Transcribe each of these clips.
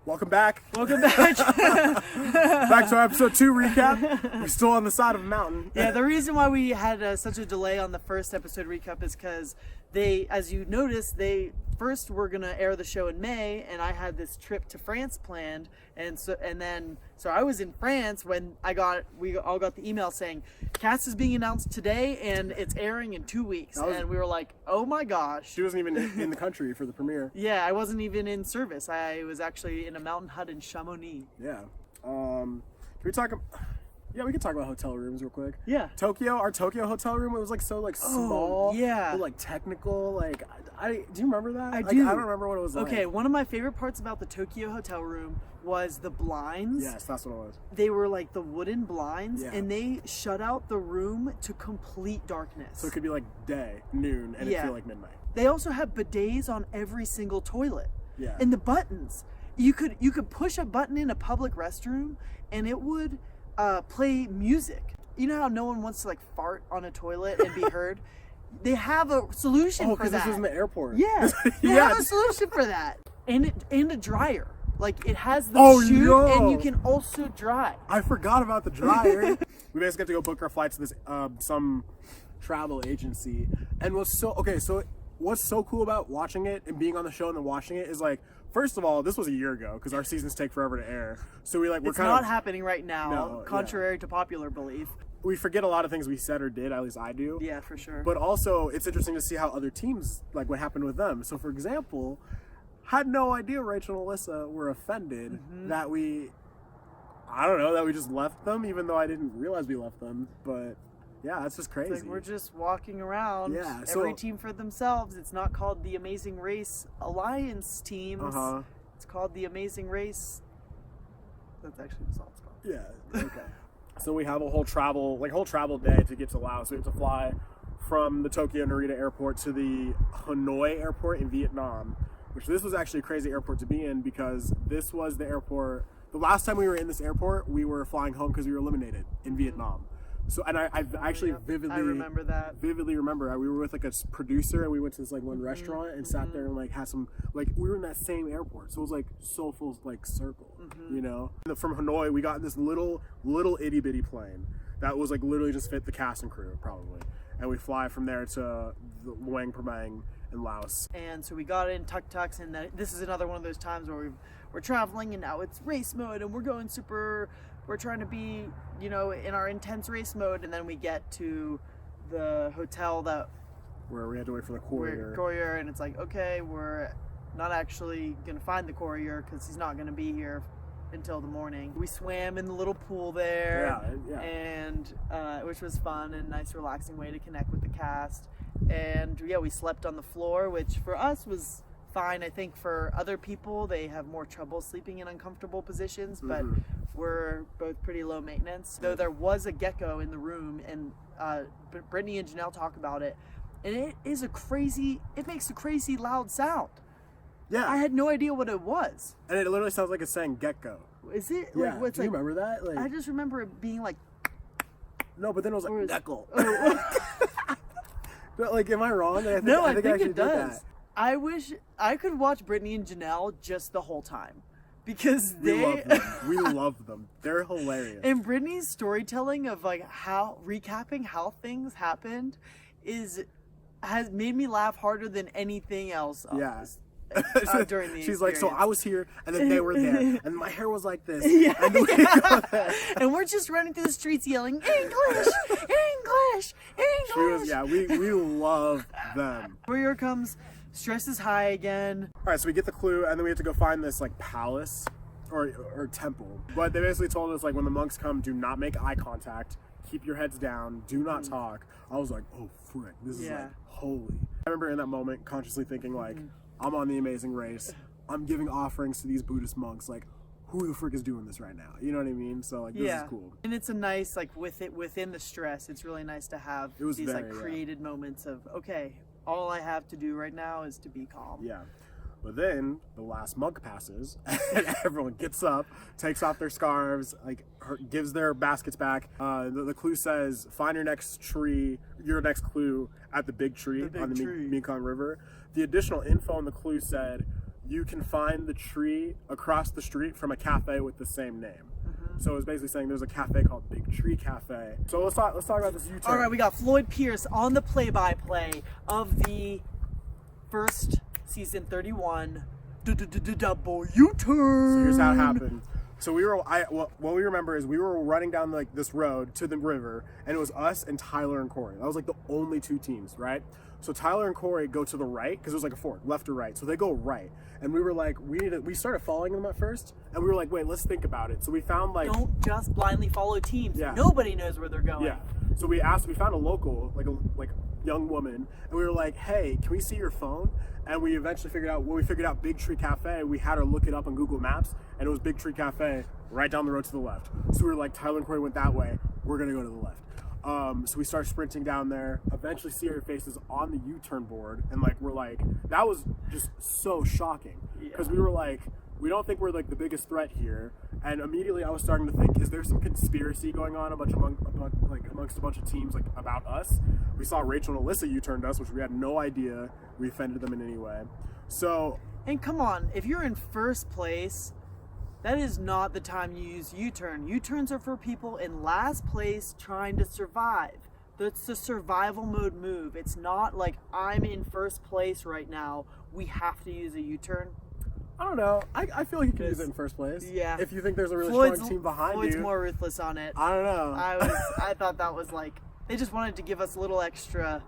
Welcome back. Welcome back. Back to our episode 2 recap. We're still on the side of a mountain. Yeah, the reason why we had such a delay on the first episode recap is because they, as you noticed, they first were gonna air the show in May, and I had this trip to France planned, and so I was in France when we all got the email saying cast is being announced today and it's airing in 2 weeks, and we were like, oh my gosh. She wasn't even in the country for the premiere. Yeah, I wasn't even in service. I was actually in a mountain hut in Chamonix. Yeah. Can we talk? Yeah, we can talk about hotel rooms real quick. Yeah. Our Tokyo hotel room, it was like so like small. Yeah. But, like technical. Like, do you remember that? I do. I don't remember what it was like. Okay, one of my favorite parts about the Tokyo hotel room was the blinds. Yes, that's what it was. They were like the wooden blinds, Yeah. and they shut out the room to complete darkness. So it could be like day, noon, and it feel like midnight. They also have bidets on every single toilet. Yeah. And the buttons. You could push a button in a public restroom, and it would play music. You know how no one wants to like fart on a toilet and be heard? They have a solution for that. Oh, because this was in the airport. Yeah, they Yeah. have a solution for that. And a dryer. Like it has the chute, and you can also dry. I forgot about the dryer. We basically have to go book our flights to this some travel agency. And what's so cool about watching it and being on the show and then watching it is like, first of all, this was a year ago because our seasons take forever to air. So It's not happening right now, No, contrary to popular belief. We forget a lot of things we said or did, at least I do. Yeah, for sure. But also, it's interesting to see how other teams, like what happened with them. So for example, had no idea Rachel and Alyssa were offended that we just left them, even though I didn't realize we left them. But yeah, that's just crazy. It's like we're just walking around. Yeah, every team for themselves. It's not called the Amazing Race Alliance teams. It's called the Amazing Race. That's actually what it's called. Yeah. Okay. So we have a whole travel day to get to Laos. We have to fly from the Tokyo Narita airport to the Hanoi airport in Vietnam, which this was actually a crazy airport to be in because this was the airport. The last time we were in this airport, we were flying home because we were eliminated in Vietnam. So, and I actually vividly remember that. Vividly remember, we were with like a producer and we went to this like one restaurant and sat there and like had some, like we were in that same airport. So it was like so full like circle, you know? And from Hanoi, we got in this little itty bitty plane that was like literally just fit the cast and crew probably. And we fly from there to Luang Prabang in Laos. And so we got in tuk-tuks, and this is another one of those times where we're traveling and now it's race mode and we're trying to be, in our intense race mode, and then we get to the hotel where we had to wait for the courier. And it's like, okay, we're not actually going to find the courier because he's not going to be here until the morning. We swam in the little pool there, and which was fun and nice relaxing way to connect with the cast. And yeah, we slept on the floor, which for us was fine. I think for other people, they have more trouble sleeping in uncomfortable positions, but we're both pretty low maintenance. Though there was a gecko in the room, and Brittany and Janelle talk about it, and it makes a crazy loud sound. Yeah. I had no idea what it was. And it literally sounds like it's saying gecko. Is it? Yeah. Like, what's Do you remember that? Like, I just remember it being like... No, but then it was like gecko. Oh. But like, am I wrong? I think it does. I wish I could watch Brittany and Janelle just the whole time. Because we love them. They're hilarious. And Brittany's storytelling of like recapping how things happened has made me laugh harder than anything else. Yeah. During the She's like, so I was here and then they were there and my hair was like this. Yeah, and we're just running through the streets yelling English, English, English. We love them. Courier comes, stress is high again. All right, so we get the clue and then we have to go find this like palace or temple. But they basically told us like when the monks come, do not make eye contact, keep your heads down, do not talk. I was like, oh frick, this is like holy. I remember in that moment consciously thinking like, I'm on the Amazing Race. I'm giving offerings to these Buddhist monks. Like, who the frick is doing this right now? You know what I mean? So like, this is cool. And it's a nice like within the stress. It's really nice to have these like created moments of okay, all I have to do right now is to be calm. Yeah. But then the last monk passes, and everyone gets up, takes off their scarves, like gives their baskets back. The clue says, "Find your next clue at the big tree on the Mekong River." The additional info in the clue said, you can find the tree across the street from a cafe with the same name. So it was basically saying there's a cafe called Big Tree Cafe. So let's talk about this U-turn. All right, we got Floyd Pierce on the play-by-play of the first season 31 double U-turn. So here's how it happened. So what we remember is we were running down like this road to the river, and it was us and Tyler and Corey. That was like the only two teams, right? So Tyler and Corey go to the right because it was like a fork, left or right. So they go right, and we were like, we started following them at first, and we were like, wait, let's think about it. So we found like, don't just blindly follow teams. Yeah. Nobody knows where they're going. Yeah. So we found a local, like a young woman, and we were like, hey, can we see your phone? And we eventually figured out Big Tree Cafe, we had her look it up on Google Maps, and it was Big Tree Cafe right down the road to the left. So we were like, Tyler and Corey went that way, we're gonna go to the left. So we started sprinting down there, eventually see our faces on the U-turn board, and like we're like, that was just so shocking, because we were like, we don't think we're like the biggest threat here. And immediately I was starting to think, is there some conspiracy going on amongst a bunch of teams like about us? We saw Rachel and Alyssa U-turned us, which we had no idea we offended them in any way. So, and come on, if you're in first place, that is not the time you use U-turn. U-turns are for people in last place trying to survive. That's the survival mode move. It's not like I'm in first place right now, we have to use a U-turn. I don't know. I feel like you can use it in first place. Yeah. If you think there's a really strong team behind Floyd's you. more ruthless on it. I don't know. I thought that was like, they just wanted to give us a little extra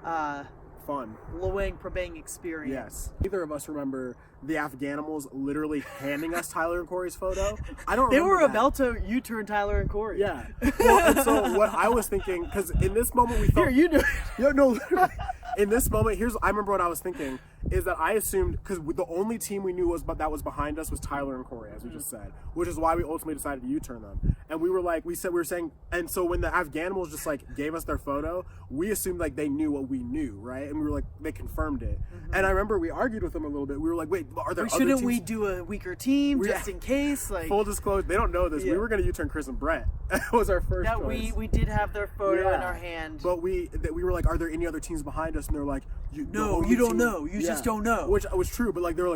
fun. Luang Prabang experience. Yes. Neither of us remember the Afghanimals literally handing us Tyler and Corey's photo. I don't remember They were that. about to U-turn Tyler and Corey. Yeah. Well, and so what I was thinking, because in this moment we thought... Here, you do it. Yeah, no, literally. In this moment, I remember what I was thinking, is that I assumed, because the only team we knew that was behind us was Tyler and Corey, as we just said, which is why we ultimately decided to U-turn them. And we were like, we were saying, and so when the Afghanimals just like gave us their photo, we assumed like they knew what we knew, right? And we were like, they confirmed it. And I remember we argued with them a little bit. We were like, wait, are there other Shouldn't teams? we do a weaker team just in case? Like, full disclosure, they don't know this. Yeah. We were going to U-turn Chris and Brett. That was our first choice. We did have their photo in our hand. But we were like, are there any other teams behind us? And they were like, no, you don't know. You just don't know. Which was true, but like they were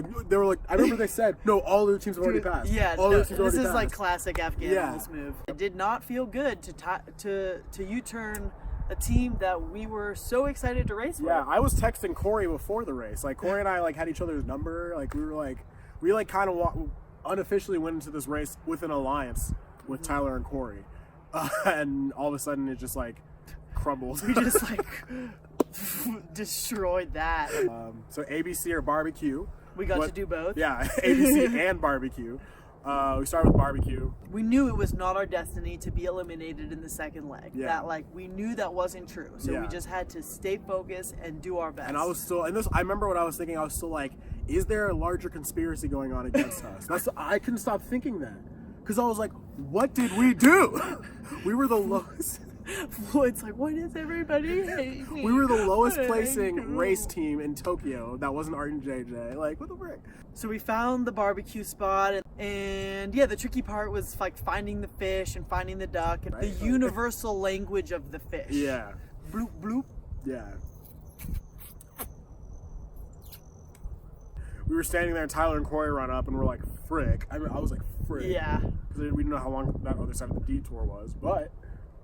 like, I remember they said, no, all the teams have already passed. Yeah, all the teams this is passed. like classic Afghanimals move. It did not feel good to U-turn a team that we were so excited to race with. Yeah, I was texting Corey before the race. Like Corey and I like had each other's number. Like we kind of unofficially went into this race with an alliance with Tyler and Corey, and all of a sudden it just like crumbled. We just like destroyed that. So ABC or barbecue. We got to do both. Yeah, ABC and barbecue. We started with barbecue. We knew it was not our destiny to be eliminated in the second leg. Yeah. That like we knew that wasn't true. So we just had to stay focused and do our best. And I was still, I remember what I was thinking. I was still like, is there a larger conspiracy going on against us? I couldn't stop thinking that, because I was like, what did we do? We were the lowest. Floyd's like, why does everybody hate me? We were the lowest placing race team in Tokyo. That wasn't Art and JJ. Like, what the frick? So we found the barbecue spot, and yeah, the tricky part was like finding the fish and finding the duck, and the universal language of the fish. Yeah. Bloop bloop. Yeah. We were standing there, and Tyler and Corey run up, and we're like, frick. I was like, frick. Yeah. Because we didn't know how long that other side of the detour was, but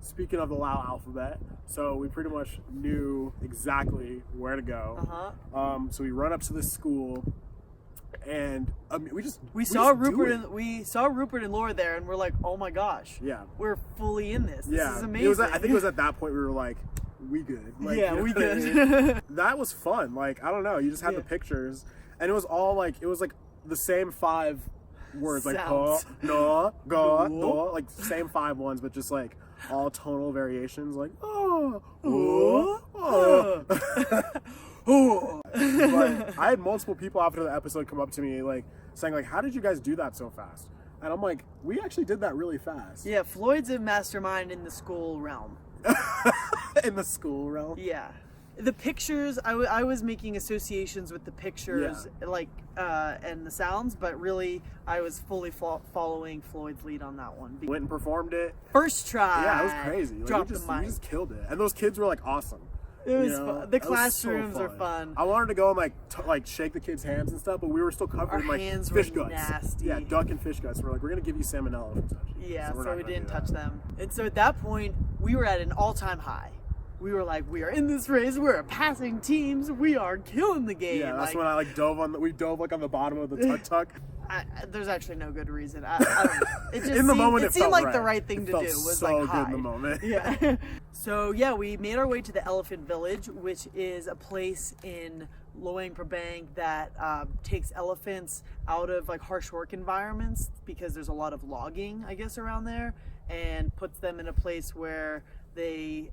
speaking of the Lao alphabet, so we pretty much knew exactly where to go. So we run up to this school, and we saw Rupert and Laura there, and we're like, oh my gosh, yeah, we're fully in this. This is amazing. I think it was at that point we were like, we good. Like, yeah, we good. I mean? That was fun. Like, I don't know, you just had the pictures, and it was all like, it was like the same 5 words, like Sounds. no, go, no, like same 5 ones, but just like all tonal variations, like But I had multiple people after the episode come up to me like saying like, how did you guys do that so fast? And I'm like, we actually did that really fast. Yeah, Floyd's a mastermind in the school realm. In the school realm? Yeah. The pictures, I was making associations with the pictures, like, and the sounds, but really, I was fully following Floyd's lead on that one. Went and performed it. First try. Yeah, it was crazy. Like, Dropped we the mic. just killed it. And those kids were like awesome. It was fun. The classrooms are fun. I wanted to go and like shake the kids' hands and stuff, but we were still covered in like hands fish were guts. nasty. Yeah, duck and fish guts. We're like, we're gonna give you salmonella if we touch you. Yeah, we're so not we gonna didn't do touch that. them. And so at that point, we were at an all-time high. We were like, we are in this race. We're passing teams. We are killing the game. Yeah, that's when I like dove on. We dove like on the bottom of the tuk-tuk. There's actually no good reason. I don't know. It just In the moment, it seemed felt like right. the right thing it to felt do. Was so like good high. in the moment. Yeah. So yeah, we made our way to the Elephant Village, which is a place in Luang Prabang that takes elephants out of like harsh work environments because there's a lot of logging, I guess, around there, and puts them in a place where they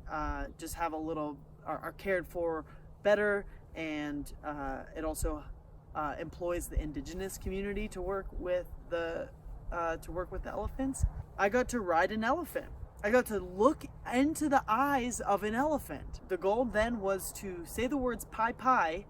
just have a little are cared for better, and it also employs the indigenous community to work with the elephants. I got to ride an elephant. I got to look into the eyes of an elephant. The goal then was to say the words pai pai,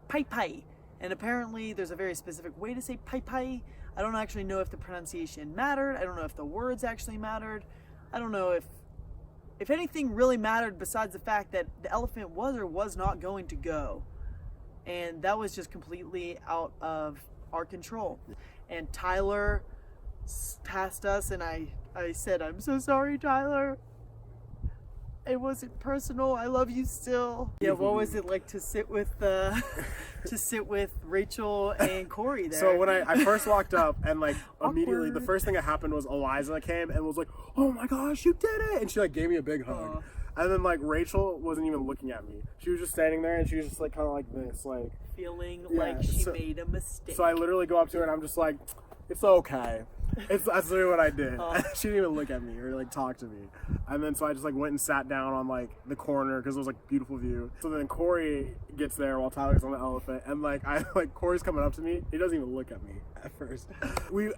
pai pai, and apparently there's a very specific way to say pai pai. I don't actually know if the pronunciation mattered. I don't know if the words actually mattered. I don't know if anything really mattered besides the fact that the elephant was or was not going to go. And that was just completely out of our control. And Tyler passed us, and I said, "I'm so sorry, Tyler. It wasn't personal. I love you still." Yeah, what was it like to sit with Rachel and Corey there? So when I first walked up, and like immediately Awkward. the first thing that happened was Eliza came and was like, "Oh my gosh, you did it!" And she like gave me a big hug. And then like Rachel wasn't even looking at me. She was just standing there, and she was just like kind of like this, like feeling yeah, like she made a mistake. So I literally go up to her and I'm just like, "It's okay." That's literally what I did. She didn't even look at me or like talk to me. And then so I just like went and sat down on like the corner because it was like beautiful view. So then Corey gets there while Tyler's on the elephant, and like Corey's coming up to me. He doesn't even look at me at first.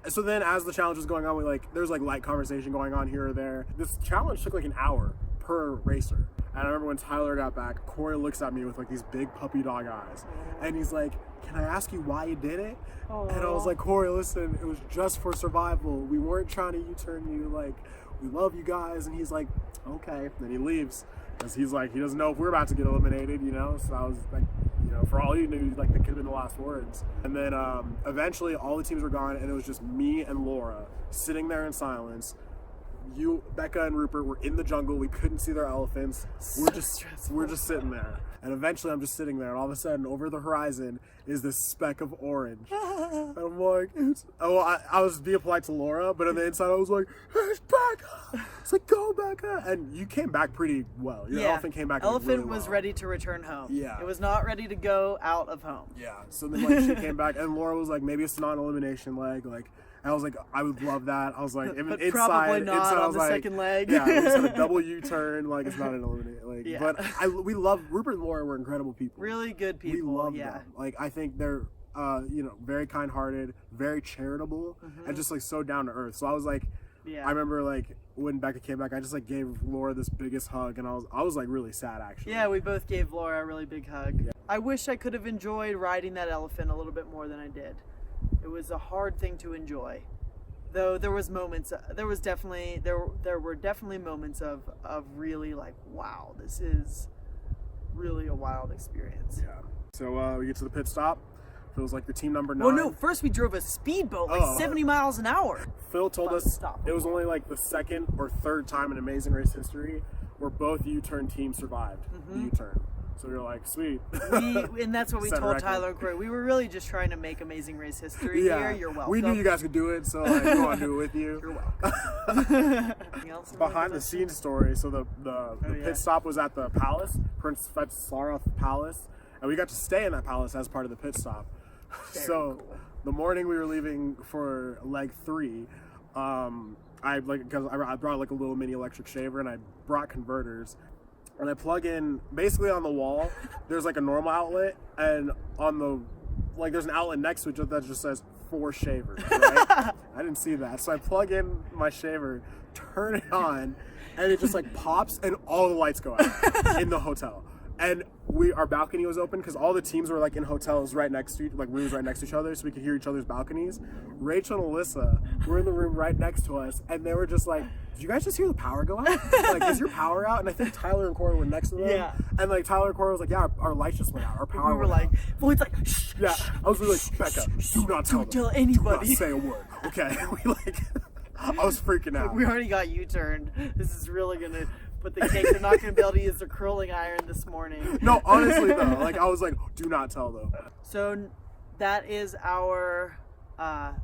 So then as the challenge was going on, there's like light conversation going on here or there. This challenge took like an hour per racer. And I remember when Tyler got back, Corey looks at me with like these big puppy dog eyes, and he's like, "Can I ask you why you did it?" Aww. And I was like, "Corey, listen, it was just for survival. We weren't trying to U-turn you. Like, we love you guys." And he's like, "Okay." Then he leaves because he's like, he doesn't know if we're about to get eliminated, you know. So I was like, you know, for all he knew, like that could have been the last words. And then eventually, all the teams were gone, and it was just me and Laura sitting there in silence. You, Becca, and Rupert were in the jungle. We couldn't see their elephants. We're just sitting there. And eventually I'm just sitting there, and all of a sudden over the horizon is this speck of orange. And I'm like, I was being polite to Laura, but on the inside I was like, "It's Becca!" It's like, "Go, Becca!" And you came back pretty well. Your elephant came back Elephant really was well. ready to return home. Yeah. It was not ready to go out of home. Yeah. So then like she came back, and Laura was like, "Maybe it's not an elimination leg." Like, and I was like, "I would love that." I was like, But inside, probably not inside, I on was the like, second leg. Yeah, it was had a double U-turn. Like, it's not an elimination. Like, Yeah. but we love Rupert and Laura were incredible people. Really good people. We love yeah. them. Like, I think they're very kind-hearted, very charitable, and just like so down to earth. So I was like, Yeah. I remember like when Becca came back, I just like gave Laura this biggest hug, and I was like really sad actually. Yeah, we both gave Laura a really big hug. Yeah. I wish I could have enjoyed riding that elephant a little bit more than I did. It was a hard thing to enjoy. Though there was moments, there were definitely moments of really like, wow, this is really a wild experience. Yeah. So we get to the pit stop. Feels like the team number 9. Well, no, first we drove a speedboat like 70 miles an hour. Phil told Fun us stuff. it was only like the second or third time in Amazing Race history where both U-turn teams survived the U-turn. So we were like, sweet. And that's what we Set a told record. Tyler and Corey. We were really just trying to make Amazing Race history here. You're welcome. We knew you guys could do it, so like, we want to do it with you. You're welcome. Anything else? Behind the scenes story, so the pit stop was at the palace, Prince Faisal Palace, and we got to stay in that palace as part of the pit stop. So cool. the morning we were leaving for leg 3, I brought like a little mini electric shaver, and I brought converters, and I plug in basically on the wall. There's like a normal outlet, and on the there's an outlet next to it that just says 4 shavers. Right? I didn't see that, so I plug in my shaver, turn it on, and it just like pops, and all the lights go out in the hotel. And our balcony was open because all the teams were like in hotels right next to like rooms right next to each other, so we could hear each other's balconies. Rachel and Alyssa were in the room right next to us, and they were just like, "Did you guys just hear the power go out? Like, is your power out?" And I think Tyler and Corey were next to them. Yeah. And like Tyler and Corey was like, "Yeah, our lights just went out. Our power." We were like, Floyd's like, shh. "Yeah." I was really like, "Becca, do not tell them. tell anybody. Do not say a word." Okay. We like, I was freaking out. We already got U-turned. This is really gonna put the cake. They're not gonna be able to use their curling iron this morning. No, honestly though, like I was like, "Do not tell them." So that is our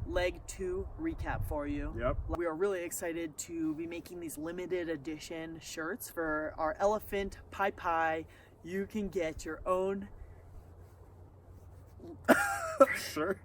leg 2 recap for you. Yep. We are really excited to be making these limited edition shirts for our elephant pie. You can get your own Sure.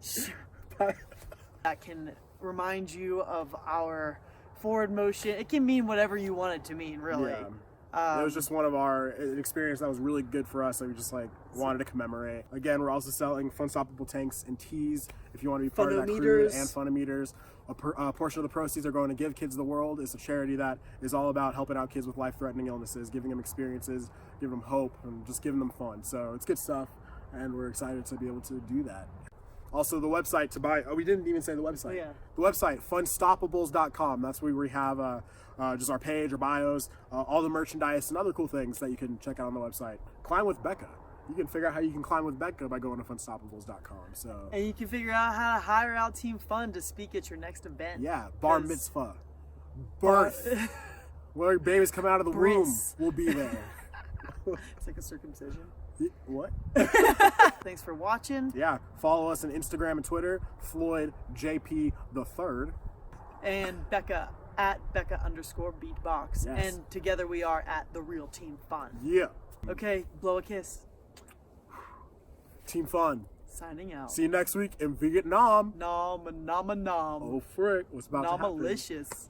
that can remind you of our forward motion. It can mean whatever you want it to mean, really. Yeah. It was just one of an experience that was really good for us that we just like wanted to commemorate. Again, we're also selling Funstoppable tanks and tees if you want to be part of that crew, and Funnometers. A portion of the proceeds are going to Give Kids the World. It's a charity that is all about helping out kids with life-threatening illnesses, giving them experiences, giving them hope, and just giving them fun. So it's good stuff, and we're excited to be able to do that. Also, the website to buy. Oh, we didn't even say the website. Oh, yeah. The website, funstoppables.com. That's where we have just our page, our bios, all the merchandise, and other cool things that you can check out on the website. Climb with Becca. You can figure out how you can climb with Becca by going to funstoppables.com. So. And you can figure out how to hire out Team Fun to speak at your next event. Yeah, bar mitzvah, birth, where babies come out of the womb, we'll be there. It's like a circumcision. What? Thanks for watching. Yeah, follow us on Instagram and Twitter, Floyd JP the Third, and Becca at Becca_beatbox. Yes. And together we are at The Real Team Fun. Yeah. Okay, blow a kiss. Team Fun. Signing out. See you next week in Vietnam. Nom. Oh frick, what's about to happen? Nomalicious.